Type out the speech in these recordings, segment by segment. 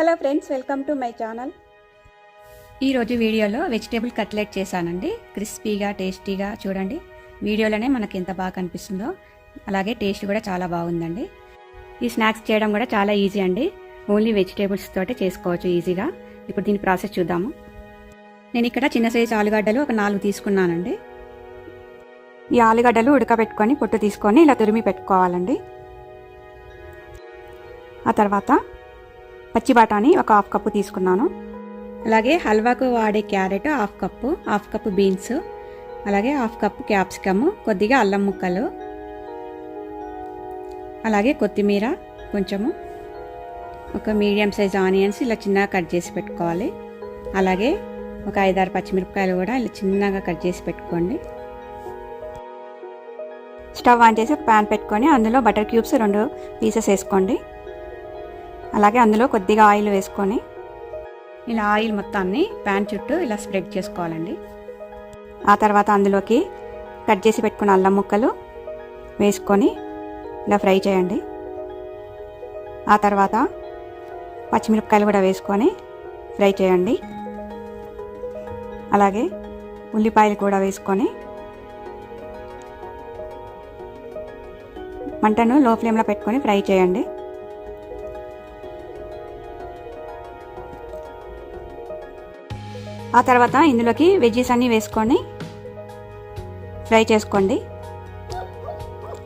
Hello friends, welcome to my channel. ఈరోజు వీడియోలో vegetable cutlet చేశానండి. క్రిస్పీగా టేస్టీగా చూడండి. వీడియోలోనే మనకి ఎంత బాగా కనిపిస్తుందో అలాగే టేస్ట్ కూడా చాలా బాగుందండి. ఈ స్నాక్స్ చేయడం కూడా చాలా ఈజీ అండి. ఓన్లీ వెజిటేబుల్స్ తోటే చేసుకోవచ్చు ఈజీగా. ఇప్పుడు దీని ప్రాసెస్ చూద్దాము. నేను ఇక్కడ చిన్న సైజు ఆలుగడ్డలు ఒక 4 తీసుకున్నానండి. ఈ ఆలుగడ్డలు ఉడకబెట్టుకొని పొట్టు తీసుకొని ఇలా తురిమి పెట్టుకోవాలండి. ఆ తర్వాత పచ్చి బఠానీ ఒక 1/2 కప్పు తీసుకున్నాను. అలాగే హల్వాకు వాడే క్యారెట్ 1/2 కప్పు బీన్స్, అలాగే 1/2 కప్పు క్యాప్సికమ్, కొద్దిగా అల్లం ముక్కలు, అలాగే కొత్తిమీర కొంచెము, ఒక మీడియం సైజ్ ఆనియన్స్ ఇలా చిన్నగా కట్ చేసి పెట్టుకోవాలి. అలాగే ఒక 5-6 పచ్చిమిరపకాయలు కూడా ఇలా చిన్నగా కట్ చేసి పెట్టుకోండి. స్టవ్ ఆన్ చేసి ఒక ప్యాన్ పెట్టుకొని అందులో బటర్ క్యూబ్స్ 2 పీసెస్ వేసుకోండి. అలాగే అందులో కొద్దిగా ఆయిల్ వేసుకొని ఇలా ఆయిల్ మొత్తాన్ని ప్యాన్ చుట్టూ ఇలా స్ప్రెడ్ చేసుకోవాలండి. ఆ తర్వాత అందులోకి కట్ చేసి పెట్టుకున్న అల్లం ముక్కలు వేసుకొని ఇలా ఫ్రై చేయండి. ఆ తర్వాత పచ్చిమిరపకాయలు కూడా వేసుకొని ఫ్రై చేయండి. అలాగే ఉల్లిపాయలు కూడా వేసుకొని మంటను లో ఫ్లేమ్లో పెట్టుకొని ఫ్రై చేయండి. ఆ తర్వాత ఇందులోకి వెజ్జీస్ అన్నీ వేసుకొని ఫ్రై చేసుకోండి.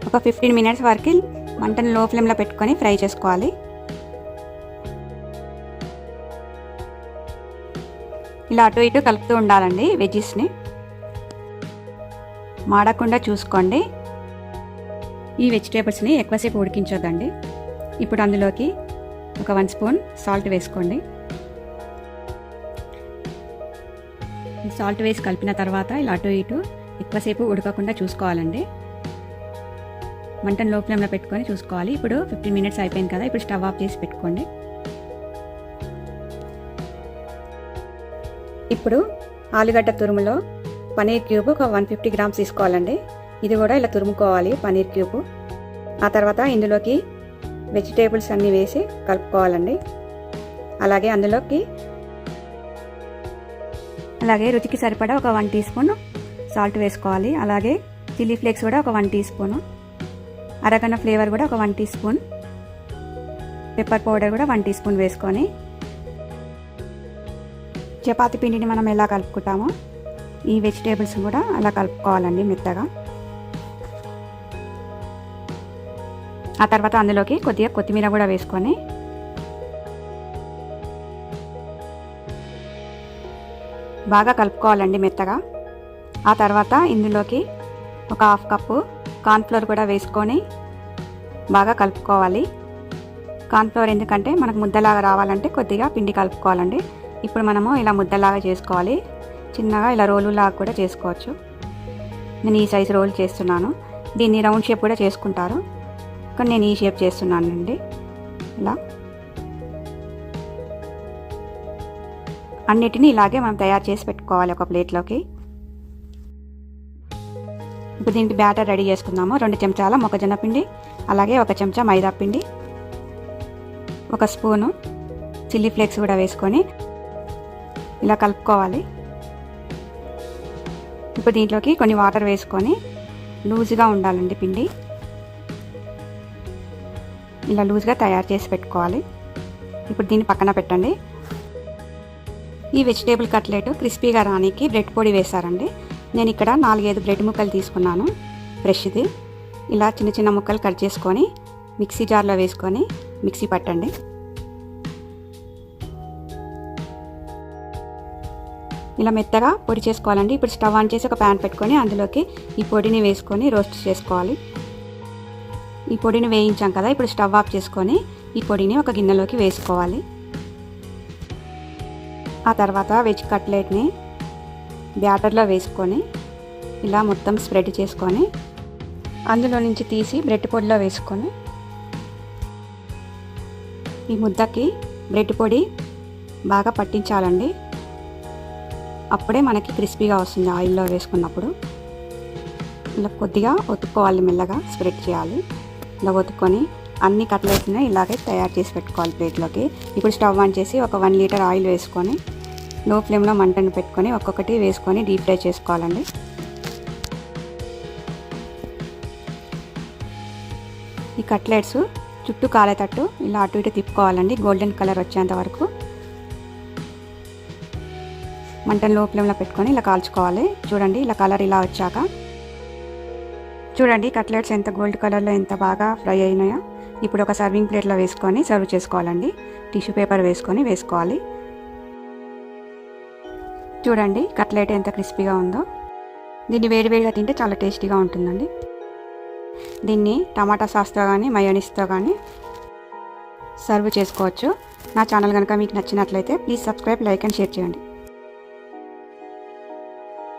ఒక 15 మినిట్స్ వరకు మంటను లో ఫ్లేమ్లో పెట్టుకొని ఫ్రై చేసుకోవాలి. ఇలా అటు ఇటు కలుపుతూ ఉండాలండి వెజ్జీస్ని, మాడకుండా చూసుకోండి. ఈ వెజిటేబుల్స్ని ఎక్కువసేపు ఉడికించొద్దండి. ఇప్పుడు అందులోకి ఒక 1 స్పూన్ సాల్ట్ వేసుకోండి. సాల్ట్ వేసి కలిపిన తర్వాత ఇలా అటు ఇటు ఎక్కువసేపు ఉడకకుండా చూసుకోవాలండి. మంటను లో ఫ్లేమ్లో పెట్టుకొని చూసుకోవాలి. ఇప్పుడు 15 మినిట్స్ అయిపోయింది కదా, ఇప్పుడు స్టవ్ ఆఫ్ చేసి పెట్టుకోండి. ఇప్పుడు ఆలుగడ్డ తురుములో పనీర్ క్యూబ్ ఒక 150 గ్రామ్స్ తీసుకోవాలండి. ఇది కూడా ఇలా తురుముకోవాలి పనీర్ క్యూబ్. ఆ తర్వాత ఇందులోకి వెజిటేబుల్స్ అన్నీ వేసి కలుపుకోవాలండి. అలాగే రుచికి సరిపడా ఒక 1 టీ స్పూన్ సాల్ట్ వేసుకోవాలి. అలాగే చిల్లీ ఫ్లేక్స్ కూడా ఒక 1 టీ స్పూను, అరగన ఫ్లేవర్ కూడా ఒక 1 టీ స్పూన్, పెప్పర్ పౌడర్ కూడా 1 టీ స్పూన్ వేసుకొని చపాతీ పిండిని మనం ఎలా కలుపుకుంటామో ఈ వెజిటేబుల్స్ కూడా అలా కలుపుకోవాలండి మెత్తగా. ఆ తర్వాత అందులోకి కొద్దిగా కొత్తిమీర కూడా వేసుకొని బాగా కలుపుకోవాలండి మెత్తగా. ఆ తర్వాత ఇందులోకి ఒక 1/2 కప్పు కార్న్ఫ్లోర్ కూడా వేసుకొని బాగా కలుపుకోవాలి. కార్న్ఫ్లోర్ ఎందుకంటే మనకు ముద్దలాగా రావాలంటే కొద్దిగా పిండి కలుపుకోవాలండి. ఇప్పుడు మనము ఇలా ముద్దలాగా చేసుకోవాలి. చిన్నగా ఇలా రోలులాగా కూడా చేసుకోవచ్చు. నేను ఈ సైజు రోల్ చేస్తున్నాను. దీన్ని రౌండ్ షేప్ కూడా చేసుకుంటారు, కానీ నేను ఈ షేప్ చేస్తున్నానండి. ఇలా అన్నిటినీ ఇలాగే మనం తయారు చేసి పెట్టుకోవాలి ఒక ప్లేట్లోకి. ఇప్పుడు దీనికి బ్యాటర్ రెడీ చేసుకుందాము. 2 చెంచాల మొక్కజొన్న పిండి, అలాగే 1 చెంచా మైదా పిండి, 1 స్పూను చిల్లీ ఫ్లేక్స్ కూడా వేసుకొని ఇలా కలుపుకోవాలి. ఇప్పుడు దీంట్లోకి కొన్ని వాటర్ వేసుకొని లూజ్గా ఉండాలండి పిండి. ఇలా లూజ్గా తయారు చేసి పెట్టుకోవాలి. ఇప్పుడు దీన్ని పక్కన పెట్టండి. ఈ వెజిటేబుల్ కట్లెట్ క్రిస్పీగా రానికి బ్రెడ్ పొడి వేశారండి. నేను ఇక్కడ 4-5 బ్రెడ్ ముక్కలు తీసుకున్నాను ఫ్రెష్ది. ఇలా చిన్న చిన్న ముక్కలు కట్ చేసుకొని మిక్సీ జార్లో వేసుకొని మిక్సీ పట్టండి. ఇలా మెత్తగా పొడి చేసుకోవాలండి. ఇప్పుడు స్టవ్ ఆన్ చేసి ఒక ప్యాన్ పెట్టుకొని అందులోకి ఈ పొడిని వేసుకొని రోస్ట్ చేసుకోవాలి. ఈ పొడిని వేయించాం కదా, ఇప్పుడు స్టవ్ ఆఫ్ చేసుకొని ఈ పొడిని ఒక గిన్నెలోకి వేసుకోవాలి. ఆ తర్వాత వెజ్ కట్లెట్ని బ్యాటర్లో వేసుకొని ఇలా మొత్తం స్ప్రెడ్ చేసుకొని అందులో నుంచి తీసి బ్రెడ్ పొడిలో వేసుకొని ఈ ముద్దకి బ్రెడ్ పొడి బాగా పట్టించాలండి. అప్పుడే మనకి క్రిస్పీగా వస్తుంది ఆయిల్లో వేసుకున్నప్పుడు. ఇలా కొద్దిగా ఒత్తుకోవాలి, మెల్లగా స్ప్రెడ్ చేయాలి. ఇలా ఒత్తుకొని అన్ని కట్లెట్స్ని ఇలాగే తయారు చేసి పెట్టుకోవాలి ప్లేట్లోకి. ఇప్పుడు స్టవ్ ఆన్ చేసి ఒక 1 లీటర్ ఆయిల్ వేసుకొని లో ఫ్లేమ్లో మంటను పెట్టుకొని ఒక్కొక్కటి వేసుకొని డీప్ ఫ్రై చేసుకోవాలండి. ఈ కట్లెట్స్ చుట్టూ కాలేటట్టు ఇలా అటు ఇటు తిప్పుకోవాలండి, గోల్డెన్ కలర్ వచ్చేంత వరకు. మంటను లో ఫ్లేమ్లో పెట్టుకొని ఇలా కాల్చుకోవాలి. చూడండి ఇలా కలర్ ఇలా వచ్చాక చూడండి కట్లెట్స్ ఎంత గోల్డ్ కలర్లో ఎంత బాగా ఫ్రై అయినాయో. ఇప్పుడు ఒక సర్వింగ్ ప్లేట్లో వేసుకొని సర్వ్ చేసుకోవాలండి. టిష్యూ పేపర్ వేసుకోవాలి. చూడండి కట్లెట్ ఎంత క్రిస్పీగా ఉందో. దీన్ని వేడివేడిగా తింటే చాలా టేస్టీగా ఉంటుందండి. దీన్ని టమాటా సాస్తో కానీ మయోనీస్తో కానీ సర్వ్ చేసుకోవచ్చు. నా ఛానల్ కనుక మీకు నచ్చినట్లయితే please subscribe, like and share చేయండి.